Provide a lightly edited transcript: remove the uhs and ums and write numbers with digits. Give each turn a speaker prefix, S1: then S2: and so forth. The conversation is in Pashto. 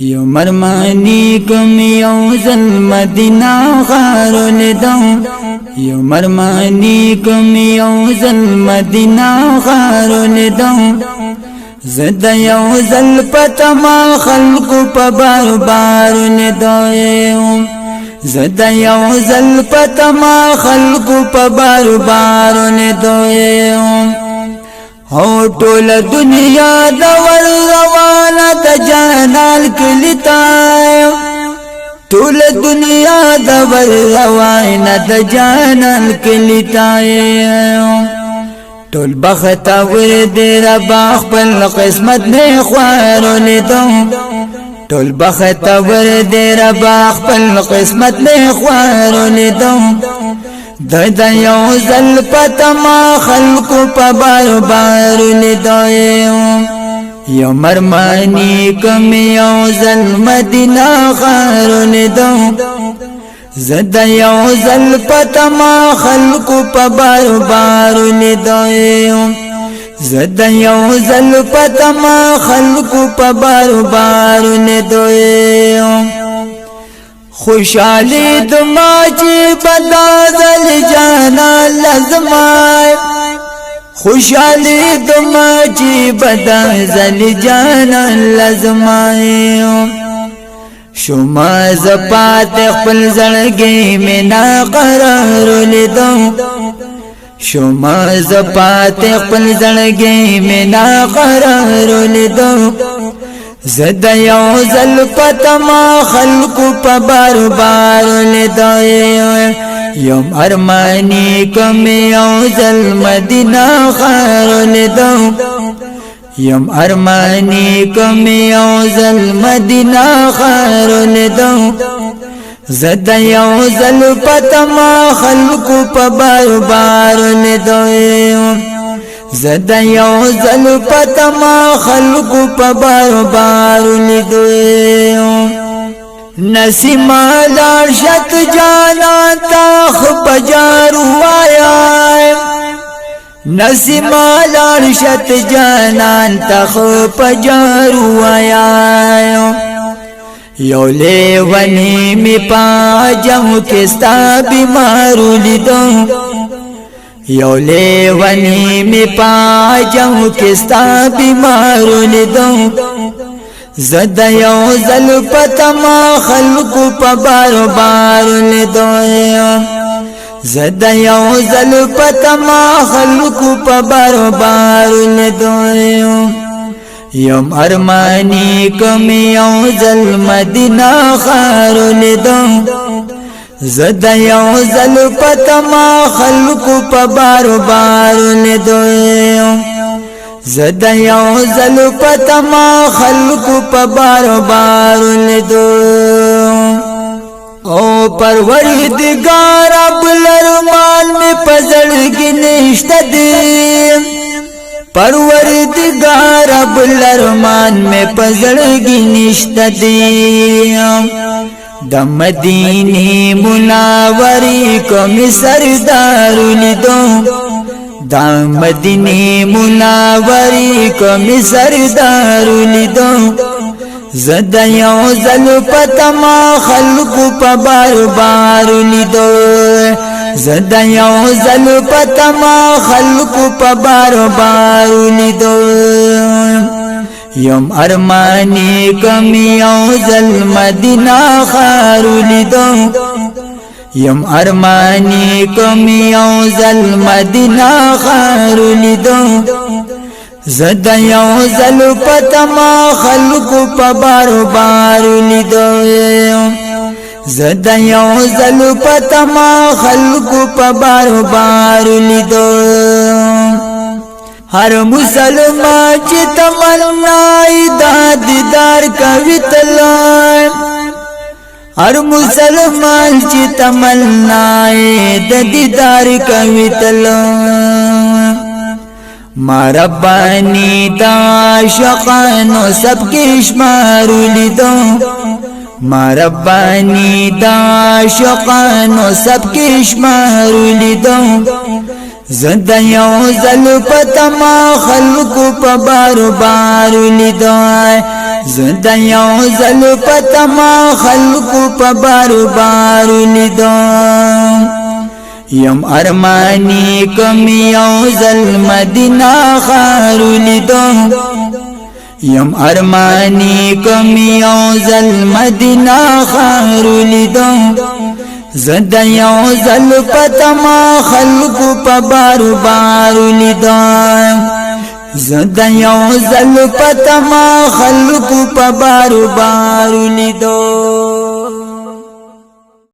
S1: یو مرمانی کم یو زل مدینہ غارو لیدو یو مرمانی کم یو زل مدینہ غارو لیدو زد یو زل پتما خلق پا بار بار لیدو زد یو زل پتما خلق پا بار بار لیدو او ټول دنیا دا ور روانه د جانان کلیتا ټول دنیا دا ور روانه د جانان کلیتا ټول بخت ور دې رب خپل قسمت نه خوارو لیدو ټول بخت ور دې رب خپل قسمت نه خوارو لیدو د یو زل پتما خلق په بار بار لیدو یو مرمانی کم یو زل مدینہ غار لیدو زد یو زل پتما خلق په بار بار لیدو زد یو زل پتما خلق په بار بار لیدو خوشالی دما چی بدا زل جانا لازمائی خوشالی دما چی بدا زل جانا لازمائی شما زپات خپل زړګي مینا قرار لیدو شما زپات خپل زړګي مینا قرار لیدو زد یو زل پتما خلق پا بار بار لیدو یم ارمانی کم یو زل مدینہ غار لیدو یم ارمانی کم یو زل مدینہ غار لیدو زد یو زل پتما خلق پا بار بار لیدو زد یو زل پتما خلق پا بار بار لیدو نسیما لارشت جانا تاخ پجارو آیا نسیما لارشت جانا تاخ پجارو آیا یو لیونی می پاجم کستا بیمارو لیدو یو لیونی می پاجم کستا بیمارو لیدو زد یو زل پتما خلق پا بار بار لیدو زد یو زل پتما خلق پا بار بار لیدو یم ارمانی کم یو زل مدینہ غار لیدو زد یو زل پتما خلق پا بار بار لیدو زد یو زل پتما خلق پا بار بار لیدو او پروردگار بلرمان میں پزړګي نشته دی پروردگار بلرمان میں پزړګي نشته دی د مدینه منوری کوم سردار لیدو د مدینه منوری کوم سردار لیدو زد یو زل پتما خلق په بار بار لیدو زد یو زل پتما خلق په بار بار لیدو یم ارمانی کم یو زل مدینہ غار لیدو یم ارمانی کم یو زل مدینہ غار لیدو زد یو زل پتما خلق پا بار بار لیدو زد یو زل پتما خلق پا بار بار لیدو ہر مسلمان چی تمنائی دا دیدار کوي تلای ہر مسلمان چی تمنائی دا دیدار کوي تلای ما ربانی دا عاشقانو سب کے شمارو لیدو ما ربانی دا عاشقانو سب کے شمارو لیدو زد یو زل پتما خلق پا بار بار لیدو زنده یو ځل په تما خلقو په بارو بارو لیدم یم ارمانی کم یو ځل مدینه ښار لیدم یم ارمانی کم یو ځل مدینه ښار لیدم زنده یو ځل په تما خلقو په بارو بارو لیدم زنده یو ځل په تما خلقو په بارو بارو لیدم